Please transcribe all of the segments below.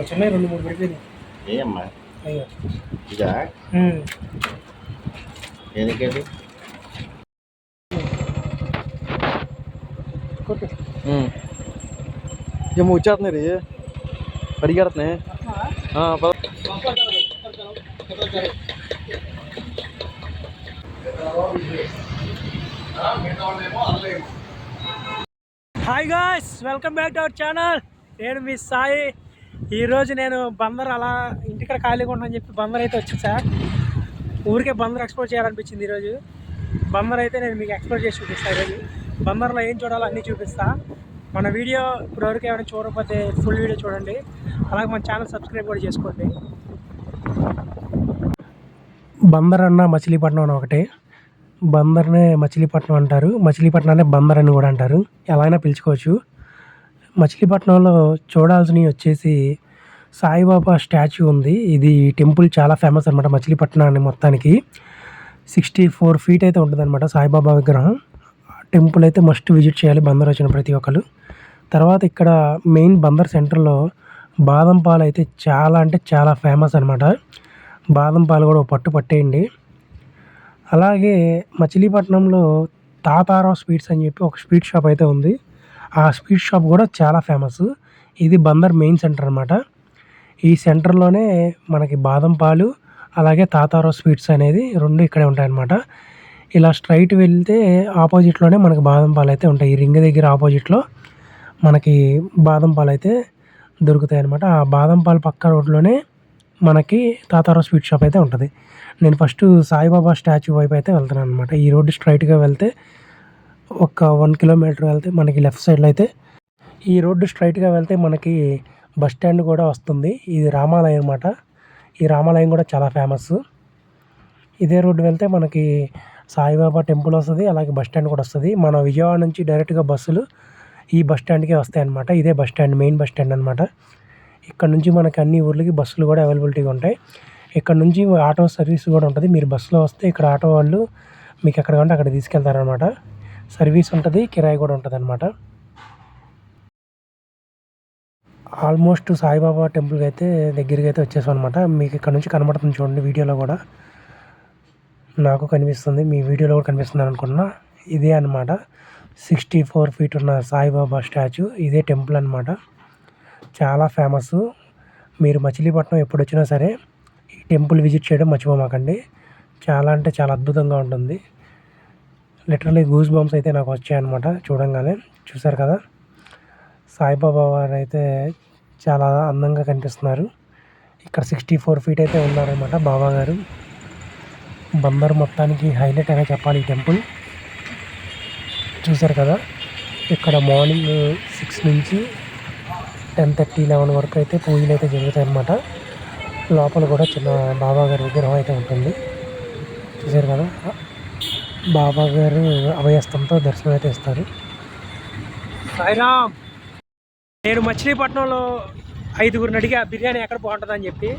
చిన్న 2-3 పడిపోయింది. ఏమ్మా ఇదా ఎందుకండి ఏమో వచ్చేస్తున్నాయి రీ పరిగెడుతున్నాయి. Hi guys, welcome back to our channel. నేను మీ సాయి. ఈరోజు నేను బందర్ అలా ఇంటికాడ ఖాళీగా ఉంటానని చెప్పి బందర్ అయితే వచ్చేసా. ఊరికే బందర్ ఎక్స్ప్లోర్ చేయాలనిపించింది ఈరోజు. బందర్ అయితే నేను మీకు ఎక్స్ప్లోర్ చేసి చూపిస్తాను. ఈరోజు బందర్లో ఏం చూడాలో అన్నీ చూపిస్తా. మన వీడియో ఇప్పటివరకు ఏమైనా చూడకపోతే ఫుల్ వీడియో చూడండి. అలాగే మన ఛానల్ సబ్స్క్రైబ్ కూడా చేసుకోండి. బందర్ అన్న మచిలీపట్నం అని ఒకటే. బందర్నే మచిలీపట్నం అంటారు, మచిలీపట్నాన్ని బందర్ అని కూడా అంటారు. ఎలా అయినా పిలుచుకోవచ్చు. మచిలీపట్నంలో చూడాల్సినవి వచ్చేసి సాయిబాబా స్టాచ్యూ ఉంది. ఇది టెంపుల్ చాలా ఫేమస్ అనమాట మచిలీపట్నాన్ని మొత్తానికి. 64 feet అయితే ఉంటుంది అనమాట సాయిబాబా విగ్రహం. టెంపుల్ అయితే మస్ట్ విజిట్ చేయాలి బందర్ వచ్చిన ప్రతి ఒక్కరు. తర్వాత ఇక్కడ మెయిన్ బందర్ సెంటర్లో బాదం పాలు అయితే చాలా అంటే చాలా ఫేమస్ అనమాట. బాదం పాలు కూడా పట్టు పట్టేయండి. అలాగే మచిలీపట్నంలో తాతారావు స్వీట్స్ అని చెప్పి ఒక స్వీట్ షాప్ అయితే ఉంది. ఆ స్వీట్ షాప్ కూడా చాలా ఫేమస్. ఇది బందర్ మెయిన్ సెంటర్ అనమాట. ఈ సెంటర్లోనే మనకి బాదం పాలు అలాగే తాతారావు స్వీట్స్ అనేది రెండు ఇక్కడే ఉంటాయన్నమాట. ఇలా స్ట్రైట్ వెళ్తే ఆపోజిట్లోనే మనకి బాదం పాలు అయితే ఉంటాయి. ఈ రింగ్ దగ్గర ఆపోజిట్లో మనకి బాదం పాలు అయితే దొరుకుతాయి అనమాట. ఆ బాదం పాలు పక్క రోడ్లోనే మనకి తాతారావు స్వీట్ షాప్ అయితే ఉంటుంది. నేను ఫస్ట్ సాయిబాబా స్టాచ్యూ వైపు అయితే వెళ్తున్నాను అనమాట. ఈ రోడ్డు స్ట్రైట్గా వెళ్తే ఒక 1 kilometer వెళ్తే మనకి లెఫ్ట్ సైడ్లో అయితే ఈ రోడ్డు స్ట్రైట్గా వెళ్తే మనకి బస్ స్టాండ్ కూడా వస్తుంది. ఇది రామాలయం అనమాట. ఈ రామాలయం కూడా చాలా ఫేమస్. ఇదే రోడ్డు వెళ్తే మనకి సాయిబాబా టెంపుల్ వస్తుంది, అలాగే బస్ స్టాండ్ కూడా వస్తుంది. మన విజయవాడ నుంచి డైరెక్ట్గా బస్సులు ఈ బస్ స్టాండ్కే వస్తాయి అనమాట. ఇదే bus stand, main bus stand అనమాట. ఇక్కడ నుంచి మనకి అన్ని ఊర్లకి బస్సులు కూడా అవైలబిలిటీగా ఉంటాయి. ఇక్కడ నుంచి ఆటో సర్వీస్ కూడా ఉంటుంది. మీరు బస్సులో వస్తే ఇక్కడ ఆటో వాళ్ళు మీకు ఎక్కడ కంటే అక్కడ తీసుకెళ్తారనమాట. సర్వీస్ ఉంటుంది, కిరాయి కూడా ఉంటుంది అనమాట. ఆల్మోస్ట్ సాయిబాబా టెంపుల్కి అయితే దగ్గరికి అయితే వచ్చేసాం అనమాట. మీకు ఇక్కడ నుంచి కనబడుతుంది చూడండి, వీడియోలో కూడా నాకు కనిపిస్తుంది, మీ వీడియోలో కూడా కనిపిస్తుంది అనుకున్నా. ఇదే అనమాట 64 feet ఉన్న సాయిబాబా స్టాచ్యూ. ఇదే టెంపుల్ అనమాట. చాలా ఫేమస్. మీరు మచిలీపట్నం ఎప్పుడు వచ్చినా సరే ఈ టెంపుల్ విజిట్ చేయడం మర్చిపోమాకండి. చాలా అంటే చాలా అద్భుతంగా ఉంటుంది. లిటరలీ గూస్ బంప్స్ అయితే నాకు వచ్చాయన్నమాట చూడంగానే. చూసారు కదా, సాయిబాబా వారు అయితే చాలా అందంగా కనిపిస్తున్నారు. ఇక్కడ 64 feet అయితే ఉన్నారనమాట బాబా గారు. బందర్ మొత్తానికి హైలైట్ అనే చెప్పాలి ఈ టెంపుల్. చూసారు కదా, ఇక్కడ మార్నింగ్ 6 నుంచి 10:30, 11 వరకు అయితే పూజలు అయితే జరుగుతాయి అన్నమాట. లోపల కూడా చిన్న బాబా గారి విగ్రహం అయితే ఉంటుంది. చూసారు కదా, బాబా గారు అభయస్తంతో దర్శనం అయితే ఇస్తారు. సాయిరామ్. నేను మచిలీపట్నంలో 5గురిని అడిగా బిర్యానీ ఎక్కడ బాగుంటుందని చెప్పి.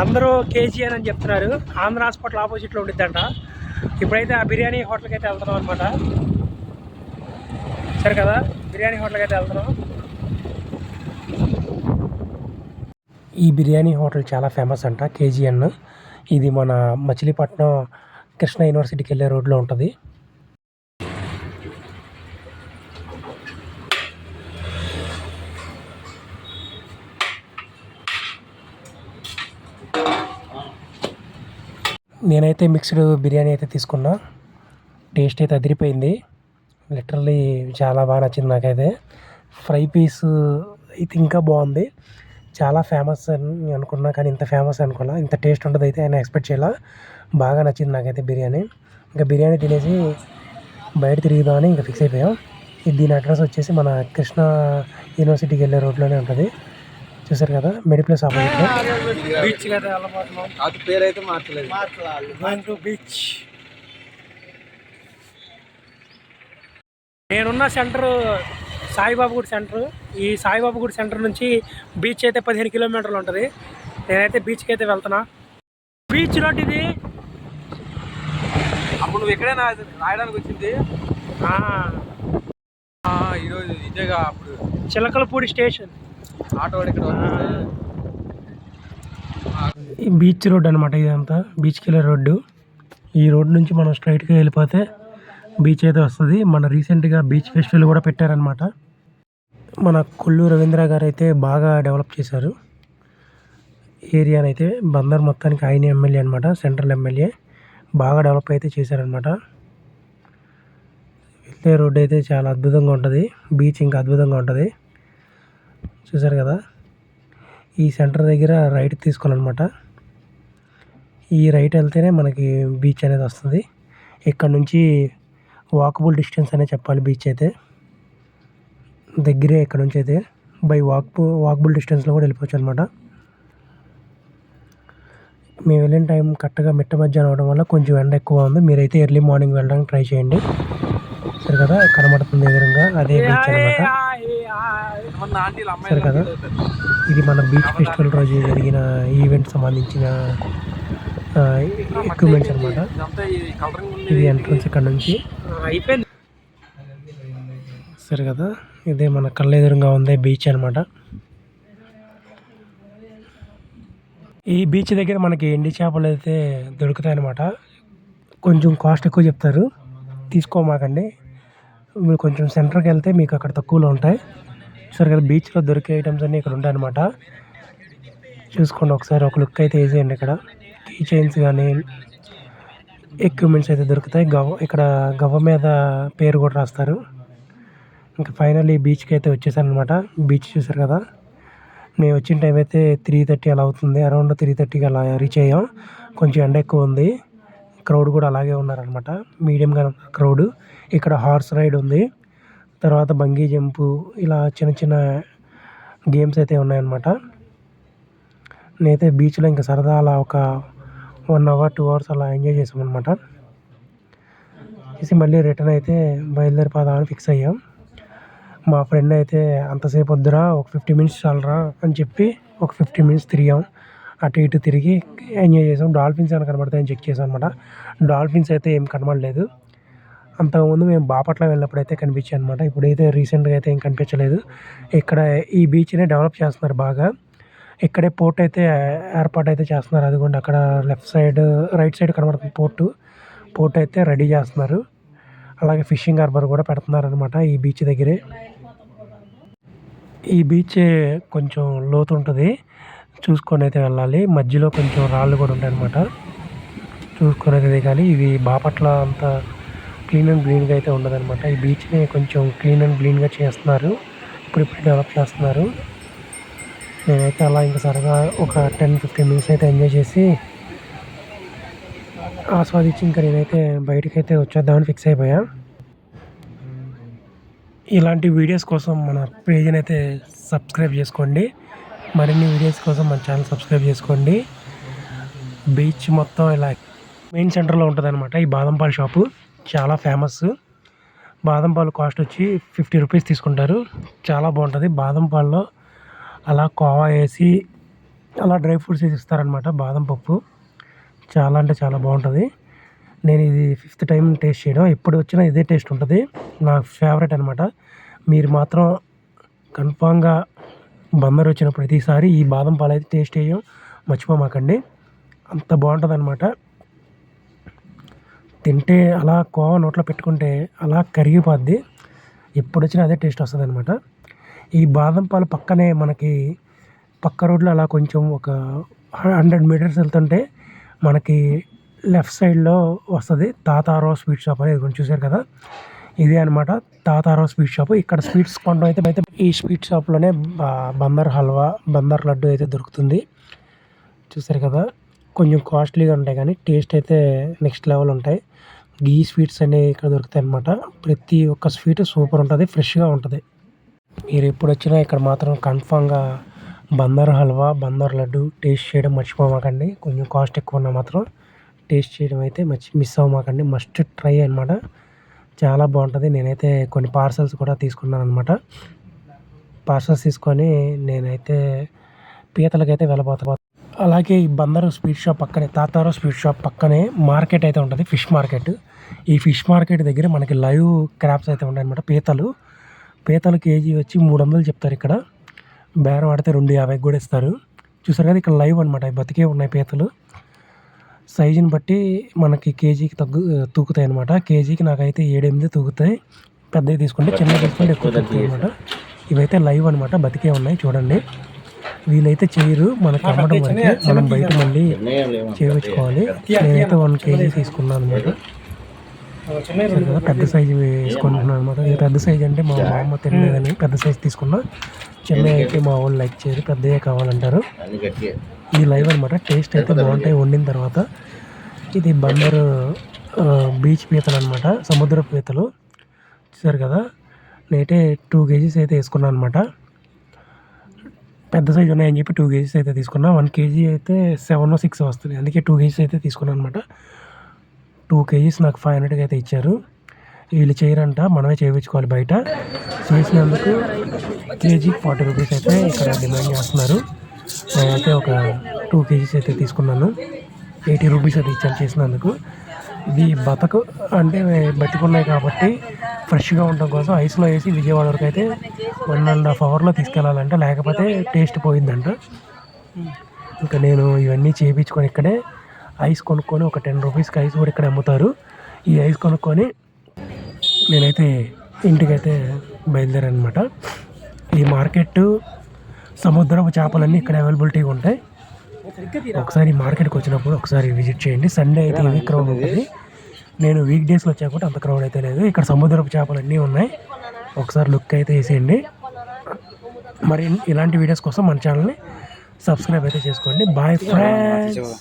అందరూ KGN అని చెప్తున్నారు. ఆంధ్ర హాస్పిటల్ ఆపోజిట్లో ఉండిద్దంట. ఇప్పుడైతే ఆ బిర్యానీ హోటల్కి అయితే వెళ్తున్నాం అనమాట. సరే కదా, బిర్యానీ హోటల్కి అయితే వెళ్తున్నాం. ఈ బిర్యానీ హోటల్ చాలా ఫేమస్ అంట, KGN. ఇది మన మచిలీపట్నం కృష్ణ యూనివర్సిటీకి వెళ్ళే రోడ్లో ఉంటుంది. నేనైతే మిక్స్డ్ బిర్యానీ అయితే తీసుకున్నా. టేస్ట్ అయితే అదిరిపోయింది. లిటరల్లీ చాలా బాగా నచ్చింది నాకైతే. ఫ్రై పీస్ అయితే ఇంకా బాగుంది. చాలా ఫేమస్ అని అనుకున్నా, కానీ ఇంత ఫేమస్ అనుకున్నా, ఇంత టేస్ట్ ఉంటుంది అయితే ఆయన ఎక్స్పెక్ట్ చేయాల. బాగా నచ్చింది నాకైతే బిర్యానీ. ఇంకా బిర్యానీ తినేసి బయట తిరుగుదామని ఇంకా ఫిక్స్ అయిపోయాం. దీని అడ్రస్ వచ్చేసి మన కృష్ణ యూనివర్సిటీకి వెళ్ళే రోడ్లోనే ఉంటుంది. చూసారు కదా, మెడిప్లస్ ఆపోజిట్లో బీచ్ కదా, అది పేరు అయితే మార్చలేదు. బీచ్. నేనున్న సెంటర్ సాయిబాబా గుడి సెంటర్. ఈ సాయిబాబా గుడి సెంటర్ నుంచి బీచ్ అయితే 15 kilometers ఉంటుంది. నేనైతే బీచ్కి అయితే వెళ్తున్నా. బీచ్ రోడ్ ఇది. అప్పుడు నువ్వు ఎక్కడే రాయడానికి వచ్చింది ఈరోజు ఇదేగా. అప్పుడు చిలకలపూడి స్టేషన్. ఆటో వాడు ఇక్కడ వస్తే ఈ బీచ్ రోడ్ అనమాట ఇదంతా, బీచ్కి వెళ్ళే రోడ్డు. ఈ రోడ్ నుంచి మనం స్ట్రైట్గా వెళ్ళిపోతే బీచ్ అయితే వస్తుంది. మన రీసెంట్గా బీచ్ ఫెస్టివల్ కూడా పెట్టారనమాట. మన కొల్లు రవీంద్ర గారు అయితే బాగా డెవలప్ చేశారు ఏరియాని అయితే. బందర్ మొత్తానికి ఆయన ఎమ్మెల్యే అనమాట, సెంట్రల్ ఎమ్మెల్యే. బాగా డెవలప్ అయితే చేశారనమాట. వెళ్ళే రోడ్డు అయితే చాలా అద్భుతంగా ఉంటుంది, బీచ్ ఇంకా అద్భుతంగా ఉంటుంది. చూసారు కదా, ఈ సెంటర్ దగ్గర రైట్ తీసుకోవాలన్నమాట. ఈ రైట్ వెళ్తేనే మనకి బీచ్ అనేది వస్తుంది. ఇక్కడ నుంచి వాకబుల్ డిస్టెన్స్ అనే చెప్పాలి. బీచ్ అయితే దగ్గరే, ఇక్కడ నుంచి అయితే బై వాకబుల్ డిస్టెన్స్లో కూడా వెళ్ళిపోవచ్చు అనమాట. మేము వెళ్ళిన టైం కరెక్ట్గా మిట్ట మధ్యాహ్నం అవడం వల్ల కొంచెం ఎండ ఎక్కువ ఉంది. మీరైతే ఎర్లీ మార్నింగ్ వెళ్ళడానికి ట్రై చేయండి. సరే కదా, కనబడుతుంది ఎదురుగా అదే బీచ్ అనమాట. సరే కదా, ఇది మన బీచ్ ఫెస్టివల్ రోజు జరిగిన ఈవెంట్ సంబంధించిన ఎక్విప్మెంట్స్ అనమాట. ఇది ఎంట్రన్స్ ఇక్కడ నుంచి అయిపోయింది. సరే కదా, ఇదే మన కళ్ళ ఎదురుగా ఉందే బీచ్ అనమాట. ఈ బీచ్ దగ్గర మనకి ఎండి చేపలు అయితే దొరుకుతాయి అనమాట. కొంచెం కాస్ట్ ఎక్కువ చెప్తారు, తీసుకోమాకండి. మీరు కొంచెం సెంటర్కి వెళ్తే మీకు అక్కడ తక్కువలో ఉంటాయి. సరే కదా, బీచ్లో దొరికే ఐటమ్స్ అన్నీ ఇక్కడ ఉంటాయి అనమాట. చూసుకోండి ఒకసారి, ఒక లుక్ అయితే వేసేయండి. ఇక్కడ కీ చైన్స్ కానీ ఎక్విప్మెంట్స్ అయితే దొరుకుతాయి. ఇక్కడ గవ్వ మీద పేరు కూడా రాస్తారు. ఇంకా ఫైనల్లీ బీచ్కి అయితే వచ్చేసాను అనమాట. బీచ్ చూసారు కదా, మేము వచ్చిన టైం అయితే 3:30 అలా అవుతుంది. అరౌండ్ 3:30కి అలా రీచ్ అయ్యాం. కొంచెం ఎండ ఎక్కువ ఉంది, క్రౌడ్ కూడా అలాగే ఉన్నారనమాట, మీడియంగా క్రౌడ్. ఇక్కడ హార్స్ రైడ్ ఉంది, తర్వాత బంగీ జంపు, ఇలా చిన్న చిన్న గేమ్స్ అయితే ఉన్నాయన్నమాట. నేనైతే బీచ్లో ఇంకా సరదా అలా ఒక 1 hour 2 hours అలా ఎంజాయ్ చేసాం అనమాట. చేసి మళ్ళీ రిటర్న్ అయితే బయలుదేరిపోదామని ఫిక్స్ అయ్యాం. మా ఫ్రెండ్ అయితే అంతసేపు వద్దురా, ఒక 50 minutes చాలరా అని చెప్పి ఒక 15 minutes తిరిగాం. అటు ఇటు తిరిగి ఎంజాయ్ చేసాం. డాల్ఫిన్స్ ఏమైనా కనబడతాయని చెక్ చేసాం అనమాట. డాల్ఫిన్స్ అయితే ఏం కనబడలేదు. అంతకుముందు మేము బాపట్ల వెళ్ళినప్పుడు అయితే కనిపించాయి అనమాట. ఇప్పుడైతే రీసెంట్గా అయితే ఏం కనిపించలేదు. ఇక్కడ ఈ బీచ్ని డెవలప్ చేస్తున్నారు బాగా. ఇక్కడే పోర్ట్ అయితే ఏర్పాటు అయితే చేస్తున్నారు. అదిగోండి అక్కడ లెఫ్ట్ సైడ్ రైట్ సైడ్ కనబడుతుంది పోర్ట్ అయితే రెడీ చేస్తున్నారు. అలాగే ఫిషింగ్ హార్బర్ కూడా పెడుతున్నారు అనమాట ఈ బీచ్ దగ్గరే. ఈ బీచ్ కొంచెం లోతు ఉంటుంది, చూసుకొని అయితే వెళ్ళాలి. మధ్యలో కొంచెం రాళ్ళు కూడా ఉంటాయి అనమాట, చూసుకొని అయితే దిగాలి. ఇది బాపట్ల అంత క్లీన్ అండ్ క్లీన్గా అయితే ఉండదన్నమాట. ఈ బీచ్ని కొంచెం క్లీన్ అండ్ క్లీన్గా చేస్తున్నారు, ఇప్పుడు డెవలప్ చేస్తున్నారు. నేనైతే అలా ఇంకా సరదా ఒక 10-15 minutes అయితే ఎంజాయ్ చేసి ఆస్వాదించి ఇంకా నేనైతే బయటకైతే వచ్చేద్దామని ఫిక్స్ అయిపోయా. ఇలాంటి వీడియోస్ కోసం మన పేజ్ని అయితే సబ్స్క్రైబ్ చేసుకోండి. మరిన్ని వీడియోస్ కోసం మన ఛానల్ సబ్స్క్రైబ్ చేసుకోండి. బీచ్ మొత్తం ఇలా మెయిన్ సెంటర్లో ఉంటుంది అనమాట. ఈ బాదం పాలు షాపు చాలా ఫేమస్. బాదం పాలు కాస్ట్ వచ్చి 50 rupees తీసుకుంటారు. చాలా బాగుంటుంది. బాదం పాల్లో అలా కోవా వేసి అలా డ్రై ఫ్రూట్స్ వేసి ఇస్తారనమాట. బాదం పప్పు చాలా అంటే చాలా బాగుంటుంది. నేను ఇది 5th time టేస్ట్ చేయడం. ఎప్పుడు వచ్చినా ఇదే టేస్ట్ ఉంటుంది, నా ఫేవరెట్ అనమాట. మీరు మాత్రం కన్ఫామ్గా బందర్ వచ్చిన ప్రతిసారి ఈ బాదం పాలు అయితే టేస్ట్ చేయడం మర్చిపోమాకండి, అంత బాగుంటుంది అనమాట. తింటే అలా కోవా నోట్లో పెట్టుకుంటే అలా కరిగిపోద్ది. ఎప్పుడు వచ్చినా అదే టేస్ట్ వస్తుంది అనమాట. ఈ బాదం పాలు పక్కనే మనకి పక్క రోడ్లో అలా కొంచెం ఒక 100 meters వెళ్తుంటే మనకి లెఫ్ట్ సైడ్లో వస్తుంది తాతారావు స్వీట్ షాప్ అనేది. కొంచెం చూసారు కదా, ఇదే అనమాట తాతారావు స్వీట్ షాప్. ఇక్కడ స్వీట్స్ కొనడం అయితే ఈ స్వీట్ షాప్లోనే బందర్ హల్వా, బందర్ లడ్డు అయితే దొరుకుతుంది. చూసారు కదా, కొంచెం కాస్ట్లీగా ఉంటాయి కానీ టేస్ట్ అయితే నెక్స్ట్ లెవెల్ ఉంటాయి. గీ స్వీట్స్ అనేవి ఇక్కడ దొరుకుతాయి అనమాట. ప్రతి ఒక్క స్వీట్ సూపర్ ఉంటుంది, ఫ్రెష్గా ఉంటుంది. మీరు ఎప్పుడు వచ్చినా ఇక్కడ మాత్రం కన్ఫామ్గా బందర్ హల్వా, బందర్ లడ్డు టేస్ట్ చేయడం మర్చిపోమాకండి. కొంచెం కాస్ట్ ఎక్కువ ఉన్నా మాత్రం టేస్ట్ చేయడం అయితే మిస్ అవ్వమాకండి. మస్ట్ ట్రై అనమాట, చాలా బాగుంటుంది. నేనైతే కొన్ని పార్సల్స్ కూడా తీసుకున్నాను అనమాట. పార్సల్స్ తీసుకొని నేనైతే పీతలకైతే వెళ్ళబోతా. అలాగే ఈ బందర్ స్వీట్ షాప్ పక్కనే, తాతారావు స్వీట్ షాప్ పక్కనే మార్కెట్ అయితే ఉంటుంది, ఫిష్ మార్కెట్. ఈ ఫిష్ మార్కెట్ దగ్గర మనకి లైవ్ క్రాబ్స్ అయితే ఉంటాయి అనమాట. పీతలు కేజీ వచ్చి 300 చెప్తారు ఇక్కడ. బేరం ఆడితే 2.50 కూడా ఇస్తారు. చూసారు కదా ఇక్కడ లైవ్ అనమాట, బతికే ఉన్నాయి పీతలు. సైజుని బట్టి మనకి కేజీకి తూగుతాయి అనమాట. కేజీకి నాకైతే 7-8 తూగుతాయి. పెద్దవి తీసుకుంటే చిన్నవి తీసుకుంటే ఎక్కువ తూగుతాయి అనమాట. ఇవైతే లైవ్ అనమాట, బతికే ఉన్నాయి చూడండి. వీళ్ళైతే చేయరు, మనకి అమ్మడం వరకే, మనం బయట మళ్ళీ చేయించుకోవాలి. నేనైతే 1 కేజీ తీసుకున్నాను అనమాట. పెద్ద సైజు వేసుకుంటున్నాను అనమాట. ఇది పెద్ద సైజు అంటే మా అమ్మ తినలేదని పెద్ద సైజు తీసుకున్నా. చిన్నవి అయితే మా వాళ్ళు లైక్ చేయరు, పెద్దవే కావాలంటారు. ఇది లైవ్ అనమాట. టేస్ట్ అయితే బాగుంటాయి వండిన తర్వాత. ఇది బందరు బీచ్ పీతలు అనమాట, సముద్ర పీతలు. చూసారు కదా, నేనైతే 2 కేజీస్ అయితే వేసుకున్నాను అనమాట. పెద్ద సైజు ఉన్నాయని చెప్పి 2 కేజీస్ అయితే తీసుకున్నా. 1 కేజీ అయితే 7 or 6 వస్తుంది, అందుకే 2 కేజీస్ అయితే తీసుకున్నాను అనమాట. 2 కేజీస్ నాకు 500 అయితే ఇచ్చారు. వీళ్ళు చేయరంట, మనమే చేయించుకోవాలి బయట. చేసినందుకు కేజీకి 40 రూపీస్ అయితే ఇక్కడ డిమాండ్ చేస్తున్నారు. నేనైతే ఒక 2 కేజీస్ అయితే తీసుకున్నాను. 80 రూపీస్ అయితే ఇచ్చాను చేసినందుకు. ఇది అంటే బతికున్నాయి కాబట్టి ఫ్రెష్గా ఉండడం కోసం ఐస్లో వేసి విజయవాడ వరకు అయితే 1.5 అవర్లో తీసుకెళ్ళాలంట, లేకపోతే టేస్ట్ పోయిందంట. ఇంకా నేను ఇవన్నీ చేయించుకొని ఇక్కడే ఐస్ కొనుక్కొని, ఒక 10 రూపీస్కి ఐస్ కూడా ఇక్కడ అమ్ముతారు. ఈ ఐస్ కొనుక్కొని నేనైతే ఇంటికైతే బయలుదేరాను అనమాట. ఈ మార్కెట్ సముద్రపు చేపలన్నీ ఇక్కడ అవైలబిలిటీగా ఉంటాయి. ఒకసారి మార్కెట్కి వచ్చినప్పుడు ఒకసారి విజిట్ చేయండి. సండే అయితే హెవీ క్రౌడ్ ఉంటుంది. నేను వీక్ డేస్లో వచ్చా కూడా అంత క్రౌడ్ అయితే లేదు. ఇక్కడ సముద్రపు చేపలు అన్నీ ఉన్నాయి, ఒకసారి లుక్ అయితే వేసేయండి. మరి ఇలాంటి వీడియోస్ కోసం మన ఛానల్ని సబ్స్క్రైబ్ అయితే చేసుకోండి. Bye friends.